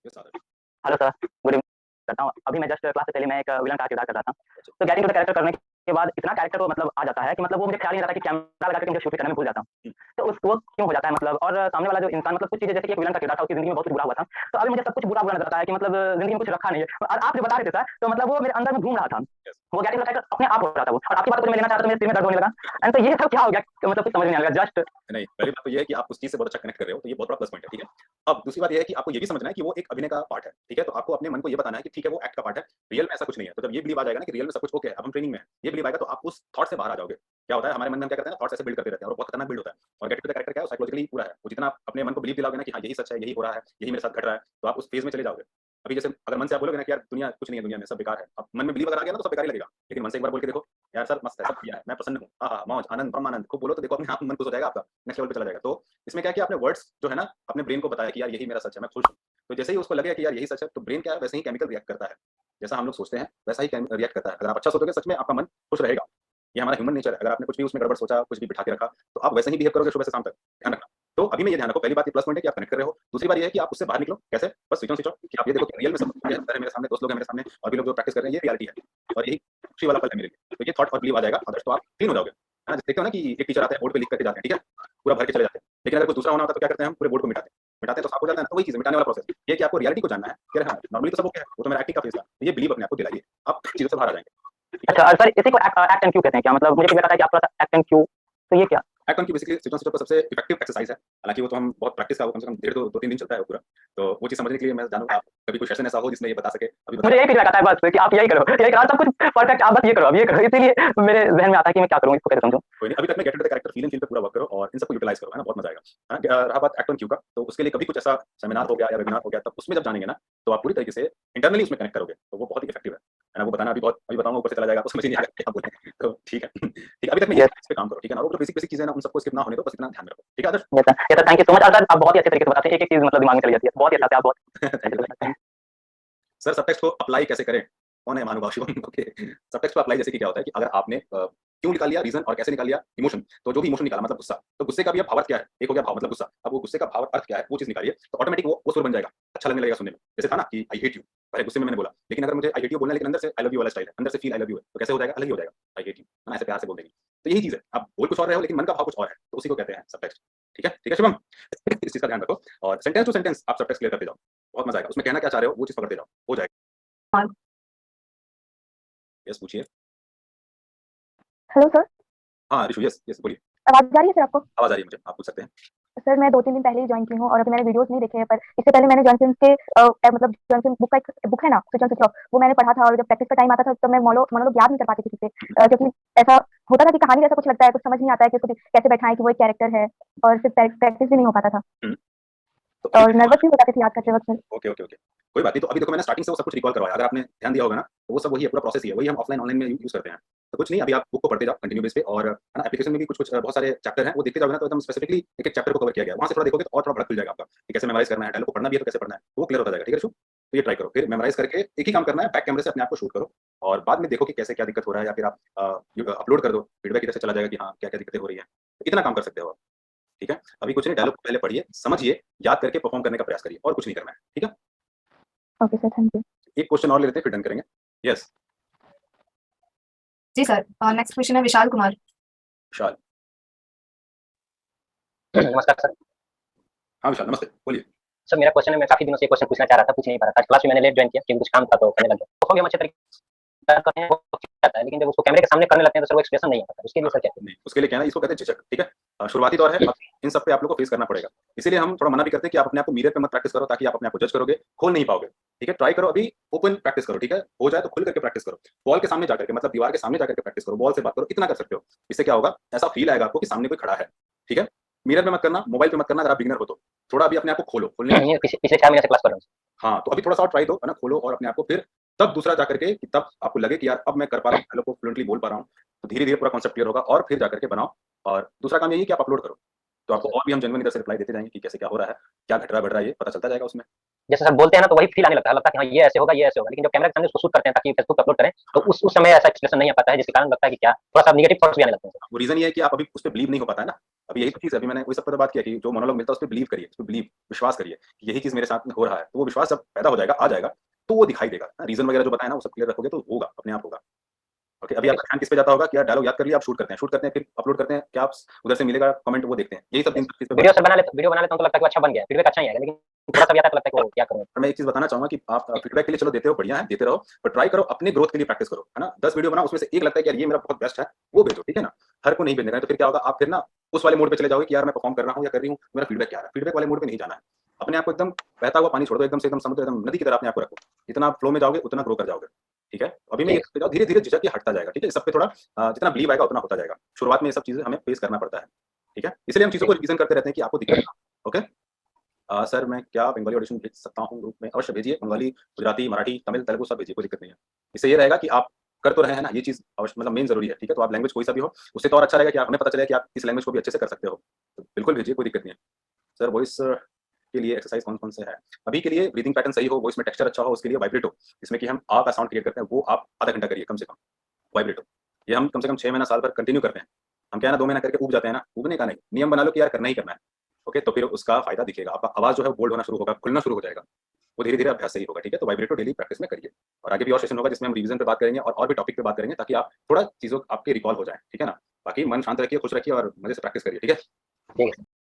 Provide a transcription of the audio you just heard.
Yes आदर्श। Hello sir, good evening करता हूँ। अभी मैं जस्ट क्लास से पहले मैं एक विलेन का किरदार कर रहा था। अच्छा। तो गेटिंग टू द कैरेक्टर करने के बाद इतना कैरेक्टर को मतलब आ जाता है कि मतलब वो मुझे ख्याल ही नहीं रहता कि कैमरा लगा के मुझे शूट करने में भूल जाता हूँ। तो उस वो क्यों हो जाता है मतलब और सामने वाला जो इंसान मतलब कुछ चीज़ें जैसे कि एक विलेन का किरदार था, उसकी ज़िंदगी में बहुत कुछ बुरा हुआ था। तो अभी मुझे सब कुछ बुरा-बुरा नज़र आता है कि मतलब ज़िंदगी में कुछ रखा नहीं है। और आप जो बता रहे थे सर, तो मतलब वो मेरे अंदर में घूम रहा था। यस। वो गेटिंग टू द कैरेक्टर अपने आप हो रहा था वो। और आपकी बात को मैं लेना चाह रहा था तो मेरे सिर में दर्द होने लगा। एंड तो ये सब क्या हो गया? मतलब कुछ समझ में नहीं आ रहा जस्ट नहीं, पहली बात तो ये है कि आप उस चीज़ से बहुत अच्छा कनेक्ट कर रहे हो, तो ये बहुत बड़ा प्लस पॉइंट है, ठीक है? अब दूसरी बात ये है कि आपको ये भी समझना है कि वो एक अभिनय का पार्ट है, ठीक है? तो आपको अपने मन को ये बताना है कि ठीक है, वो एक्ट का पार्ट है, रियल में ऐसा कुछ नहीं है। तो जब ये बिलीव आ जाएगा ना कि रियल में सब कुछ ओके है, अब हम ट्रेनिंग में हैं, ये बिलीव आएगा तो आप उस थॉट से बाहर आ जाओगे। क्या होता है हमारे मन में हम क्या करते हैं ना, थॉट्स ऐसे बिल्ड करते रहते हैं और बहुत खतरनाक बिल्ड होता है। और गेट टू द कैरेक्टर क्या है, साइकोलॉजिकली पूरा है। वो जितना आप अपने मन को बिलीव दिलाओगे ना कि हाँ, यही सच है, यही हो रहा है, यही मेरे साथ घट रहा है, तो आप उस फेज़ में चले जाओगे। अभी जैसे अगर मन से आप बोलोगे ना कि यार दुनिया कुछ नहीं है दुनिया में, सब बेकार है। अब मन में बिलीव अगर आ गया ना तो सब बेकार ही लगेगा। लेकिन मन से एक बार बोल के देखो, यार सर मस्त है, सब बढ़िया है, मैं प्रसन्न हूँ, आहा! मौज, आनंद, ब्रह्मानंद खूब बोलो तो देखो अपने आप मन खुश हो जाएगा आपका, नेक्स्ट लेवल पे चला जाएगा। तो इसमें क्या है कि आपने वर्ड्स जो है ना अपने ब्रेन को बताया कि यार यही मेरा सच है, मैं खुश हूँ। तो जैसे ही उसको लगेगा कि यार यही सच है, तो ब्रेन क्या है वैसे ही केमिकल रिएक्ट करता है। जैसा हम लोग सोचते हैं, वैसा ही रिएक्ट करता है। अगर आप अच्छा सोचोगे सच में आपका मन खुश रहेगा। ये हमारा ह्यूमन नेचर है। अगर आपने कुछ भी उसमें गड़बड़ सोचा, कुछ भी बिठा के रखा, तो आप वैसे ही बिहेव करोगे सुबह से शाम तक। ध्यान रखना। तो अभी में ये ध्यान रखो, पहली बात ये प्लस पॉइंट है कि आप कनेक्ट कर रहे हो। दूसरी बात ये है कि आप उससे बाहर निकलो। कैसे? बस स्विच ऑन कि आप ये देखो कि रियल में सब कुछ है मेरे सामने, दोस्त लोग हैं मेरे सामने और भी लोग जो प्रैक्टिस कर रहे हैं, ये रियलिटी है। और यही खुशी वाला पल है मेरे लिए। तो ये थॉट और बिलीव आ जाएगा, अदर्स तो आप क्लीन हो जाओगे। है ना? देखते हो ना कि एक टीचर आते हैं, बोर्ड पे लिख करके जाते हैं, ठीक है? पूरा भर के चले जाते हैं। लेकिन अगर कुछ दूसरा होना होता है तो क्या करते हैं हम? पूरे बोर्ड को मिटाते हैं। मिटाते हैं तो साफ हो जाता है ना, तो वही चीज़ है, मिटाने वाला प्रोसेस। ये है कि आपको रियलिटी को जानना है कि अरे हाँ, नॉर्मली तो सब ओके है, वो तो मेरा एक्टिंग का फेज़ था। तो ये बिलीव अपने आप को दिलाइए, आप चीज़ों से बाहर आ जाएँगे। ठीक है? अच्छा सर इसी को एक्ट एंड क्यू कहते हैं क्या? मतलब मुझे लगा था कि आप थोड़ा-सा एक्ट एंड क्यू तो ये क्या? एक्ट ऑन की basically switch on switch off का सबसे इफेक्टिव एक्सरसाइज है। हालाँकि वो तो हम बहुत प्रैक्टिस का वो कम से कम डेढ़ 2-3 दिन चलता है वो पूरा। तो वो चीज़ समझने के लिए मैं जानूँगा कभी कोई सेशन ऐसा हो जिसमें ये बता सके, अभी बता मुझे यही फील लगाता है बस कि आप यही करो, यही करो सब कुछ परफेक्ट आप बस ये करो, अब ये करो। इसीलिए मेरे ज़हन में आता है कि मैं क्या करूँ, इसको कैसे समझूँ? कोई नहीं, अभी तक मैं get into the character feel in feel पे पूरा वर्क करो और इन सबको यूटिलाइज़ करो, है ना? बहुत मज़ा आएगा। हाँ, रहा बात एक्ट ऑन क्यू का, तो उसके लिए कभी कुछ ऐसा सेमिनार हो गया या वेबिनार हो गया, तब उसमें जब जानेंगे ना, तो आप पूरी तरीके से इंटरनली उसमें कनेक्ट करोगे, तो वो बहुत ही इफेक्टिव है ना? वो बताना अभी बताऊँगा ऊपर से चला जाएगा, आपको समझ ही नहीं आएगा क्या बोले। तो ठीक है, ठीक है, अभी तक मैं यस, इस पे काम करो, ठीक है ना? और वो जो बेसिक चीज़ें हैं ना, उन सबको स्किप ना होने दो, बस इतना ध्यान में रखो। ठीक है Adarsh? Yes sir, thank you so much और सर आप बहुत ही अच्छे तरीके से बताते हैं, एक-एक चीज़ मतलब दिमाग में चली जाती है। बहुत ही अच्छा से आप बहुत थैंक अच्छे यू, से थैंक बताते यू। हैं। सर सबटेक्स्ट को अप्लाई कैसे करें? कौन है महानुभाव शिवम? ओके। सबटेक्स्ट को अप्लाई जैसे कि क्या होता है कि अगर आपने क्यों निकाल लिया रीज़न और कैसे निकाल लिया इमोशन, तो जो भी इमोशन निकाला मतलब गुस्सा, तो गुस्से का भी अब भावार्थ क्या है? एक हो गया भाव मतलब गुस्सा, अब वो गुस्से का भाव अर्थ क्या है? वो चीज़ निकालिए, तो ऑटोमेटिक वो सुर बन जाएगा, अच्छा लगने लगेगा सुनने में। जैसे था ना कि आई हेट यू, पहले गुस्से में मैंने बोला, लेकिन अगर मुझे आई हेट यू बोलना है लेकिन अंदर से आई लव यू वाला स्टाइल है, अंदर से फील आई लव यू है, तो कैसे हो जाएगा? अलग ही हो जाएगा, आई हेट यू, है ना? ऐसे प्यार से बोल देंगे। तो यही चीज़ है, आप बोल कुछ और रहे हो लेकिन मन का भाव कुछ और है, तो उसी को कहते हैं सबटेक्स्ट। ठीक है? ठीक है शुभम? इस चीज़ का ध्यान रखो और सेंटेंस टू सेंटेंस आप सबटेक्स्ट क्लियर करते जाओ, बहुत मज़ा आएगा। उसमें कहना क्या चाह रहे हो, वो चीज़ पकड़ते जाओ, हो जाएगा। हाँ। यस पूछिए। हेलो सर, हाँ, ऋषु यस, यस बोलिए। आवाज़ जा रही है सर आपको? आवाज़ आ रही है मुझे, आप पूछ सकते हैं। सर मैं 2-3 दिन पहले ही जॉइन की हूँ और अभी मैंने वीडियोज़ नहीं देखे हैं, पर इससे पहले मैंने जॉनसन्स के मतलब जॉनसन बुक का एक बुक है ना, स्विच ऑन स्विच ऑफ, वो मैंने पढ़ा था और जब प्रैक्टिस का टाइम आता था तब मैं मोनोलॉग याद नहीं कर पाती थी ठीक से, क्योंकि ऐसा होता था कि कहानी जैसा कुछ लगता है, कुछ समझ नहीं आता है कि उसको कैसे बैठाएँ कि वो एक कैरेक्टर है और फिर प्रैक्टिस भी नहीं हो पाता था हुँ। तो अभी और नर्वस भी हो जाती थी याद करते वक़्त में। Okay, okay, okay. कोई बात नहीं, तो अभी देखो मैंने स्टार्टिंग से वो सब कुछ रिकॉल करवाया, अगर आपने ध्यान दिया होगा ना, तो वो सब वही है, पूरा प्रोसेस ही है, वही हम ऑफलाइन, ऑनलाइन में यूज़ करते हैं। तो कुछ नहीं, अभी आप बुक को पढ़ते जाओ कंटिन्यू बेस पे और है ना, एप्लीकेशन में भी कुछ-कुछ बहुत सारे चैप्टर हैं, वो देखते जाओगे ना तो एकदम स्पेसिफिकली एक-एक चैप्टर को कवर किया गया है। वहाँ से थोड़ा देखोगे तो और थोड़ा बड़ा खुल जाएगा आपका, कि कैसे मेमोराइज़ करना है, डायलॉग को पढ़ना भी है तो कैसे पढ़ना है, तो वो क्लियर होता जाएगा, ठीक है ऋषु? तो ये ट्राई करो, फिर मेमोराइज़ करके एक ही काम करना है, बैक कैमरे से अपने आप को शूट करो और बाद में देखो कि कैसे क्या दिक्कत हो रहा है या फिर आप अपलोड कर दो, फीडबैक इधर से चला जाएगा कि हाँ, क्या-क्या दिक्कतें हो रही हैं। तो इतना काम कर सकते हो आप, ठीक है? अभी कुछ नहीं, डायलॉग को पहले पढ़िए, समझिए, याद करके परफॉर्म करने का प्रयास करिए और कुछ नहीं करना है, ठीक है? Okay sir, thank you. एक क्वेश्चन और ले लेते हैं फिर डन करेंगे। यस, जी सर, नेक्स्ट क्वेश्चन है विशाल कुमार। विशाल। नमस्कार सर। हाँ, विशाल नमस्ते, बोलिए। सर मेरा क्वेश्चन है, मैं काफ़ी दिनों से ये क्वेश्चन पूछना चाह रहा था, पूछ नहीं पा रहा था। क्लास में मैंने लेट जॉइन किया क्योंकि कुछ काम था तो करने लग गया। परफॉर्म हम अच्छे तरीके से करते हैं, वो ठीक रहता है, लेकिन जब उसको कैमरे के सामने करने लगते हैं तो सर वो एक्सप्रेशन नहीं आता। उसके लिए सर क्या करें? नहीं, उसके लिए क्या है ना, इसको कहते हैं झिझक, ठीक है? शुरुआती दौर है, अब इन सब पे आप लोग को फेस करना पड़ेगा। इसीलिए हम थोड़ा मना भी करते हैं कि आप अपने आप को मिरर पे मत प्रैक्टिस करो ताकि आप अपने आप को जज करोगे, खोल नहीं पाओगे, ठीक है? ट्राई करो अभी ओपन प्रैक्टिस करो, ठीक है? हो जाए तो खुल करके प्रैक्टिस करो। वॉल के सामने जाकर के मतलब दीवार के सामने जाकर के प्रैक्टिस करो, वॉल से बात करो, इतना कर सकते हो। इससे क्या होगा, ऐसा फील आएगा आपको कि सामने कोई खड़ा है, ठीक है? मिरर पे मत करना, मोबाइल पे मत करना अगर आप बिगिनर हो तो। थोड़ा अभी अपने आप को खोलो, खोलने ये पिछले 4 महीने से क्लास कर रहा हूँ। हाँ, तो अभी थोड़ा-सा और ट्राई दो, है ना? खोलो और अपने आप को फिर तब दूसरा जाकर के कि तब आपको लगे कि यार अब मैं कर पा रहा हूँ, डायलॉग को फ्लुएंटली बोल पा रहा हूँ। तो धीरे-धीरे पूरा कॉन्सेप्ट क्लियर होगा और फिर जाकर के बनाओ और दूसरा काम यही है कि आप अपलोड करो। तो आपको और भी हम जेन्युइन इधर से रिप्लाई देते जाएँगे कि कैसे क्या हो रहा है, क्या घट रहा है, बढ़ रहा है, ये पता चलता जाएगा उसमें। जैसे सर बोलते हैं ना तो वही फील आने लगता है कि हाँ ये ऐसे होगा, ये ऐसे होगा। लेकिन जब कैमरा के सामने उसको शूट करते हैं ताकि फेसबुक पे अपलोड करें, तो उस समय ऐसा एक्सप्रेशन नहीं आ पाता है जिसके कारण लगता है कि क्या थोड़ा-सा नेगेटिव थॉट्स भी आने लगते हैं। वो रीज़न ये है कि आप अभी उस पे बिलीव नहीं हो पाता है ना, अभी यही तो चीज़ है, अभी मैंने वही सब पे तो बात किया कि जो मोनोलॉग मिलता है उस पे बिलीव करिए, उस पे विश्वास करिए कि यही चीज़ मेरे साथ में हो रहा है। तो वो विश्वास जब पैदा हो जाएगा, आ जाएगा, तो वो दिखाई देगा। रीज़न वगैरह जो बताया ना वो सब क्लियर रखोगे तो होगा, अपने आप होगा। ओके, अभी आपका ध्यान किस पे जाता होगा कि यार डायलॉग याद कर लिया, आप शूट करते हैं, फिर अपलोड करते हैं, क्या आप उधर से मिलेगा कमेंट वो देखते हैं। यही सब चीज़ पे वीडियो बना लेता हूँ तो लगता है कि अच्छा बन गया, फीडबैक अच्छा ही आएगा, लेकिन थोड़ा-सा भी आता है तो लगता है कि क्या करूँ? और मैं एक चीज़ बताना चाहूँगा कि आप फीडबैक के लिए चलो देते हो, बढ़िया है, देते रहो, पर ट्राई करो अपने ग्रोथ के लिए प्रैक्टिस करो, है ना? 10 वीडियो बनाओ, उसमें से एक लगता है कि यार ये मेरा बहुत बेस्ट है, वो भेजो, ठीक है ना? हर को नहीं भेजने का है, तो फिर क्या होगा, आप फिर ना उस वाले मोड पे चले जाओगे कि यार मैं परफॉर्म कर रहा हूँ या कर रही हूँ, मेरा फीडबैक क्या आ रहा है? फीडबैक वाले मोड पे नहीं जाना है। अपने आप को एकदम बहता हुआ पानी छोड़ दो, एकदम से एकदम समुद्र, एकदम नदी की तरह अपने आप को रखो। जितना आप फ्लो में जाओगे, उतना ग्रो कर जाओगे, ठीक है? अभी मैं ये करते जाओ, धीरे-धीरे झिझक ये हटता जाएगा, ठीक है? सब पे थोड़ा जितना बिलीव आएगा उतना होता जाएगा। शुरुआत में ये सब चीज़ें हमें फेस करना पड़ता है, ठीक है? इसलिए हम चीज़ों को रिवीज़न करते रहते हैं कि आपको दिक्कत ना हो, ओके? सर मैं क्या बंगाली ऑडिशन भेज सकता हूँ ग्रुप में? अवश्य भेजिए, बंगाली, गुजराती, मराठी, तमिल, तेलुगु सब भेजिए, कोई दिक्कत नहीं है। इससे ये रहेगा कि आप कर तो रहे हैं ना, ये चीज़ अवश्य मतलब मेन ज़रूरी है, ठीक है? तो आप लैंग्वेज कोई सा भी हो, उससे तो और अच्छा रहेगा कि आप हमें पता चलेगा कि आप इस लैंग्वेज को भी अच्छे से कर सकते हो। तो बिल्कुल भेजिए, कोई दिक्कत नहीं है। सर वॉइस के लिए एक्सरसाइज़ कौन-कौन से हैं? अभी के लिए ब्रीथिंग पैटर्न सही हो, वॉइस में टेक्सचर अच्छा हो, उसके लिए वाइब्रेटो, जिसमें कि हम आ का साउंड क्रिएट करते हैं, वो आप आधा घंटा करिए कम से कम, वाइब्रेटो। ये हम कम से कम 6 महीना, साल भर कंटिन्यू करते हैं। हम क्या है ना 2 महीना करके ऊब जाते हैं ना, ऊबने का नहीं, नियम बना लो कि यार करना ही करना है। ओके, तो फिर उसका फ़ायदा दिखेगा। आपका आवाज़ जो है वो बोल्ड होना शुरू होगा, खुलना शुरू हो जाएगा। वो धीरे-धीरे अभ्यास से ही होगा, ठीक है? तो वाइब्रेटो डेली प्रैक्टिस में करिए और आगे भी और सेशन होगा जिसमें हम रिवीजन पे बात करेंगे और भी टॉपिक पे बात करेंगे ताकि आप थोड़ा चीज़ों आपके रिकॉल हो जाएँ, ठीक है ना? बाकी मन शांत रखिए, खुश रखिए और मज़े से प्रैक्टिस करिए, ठीक है? ठीक है।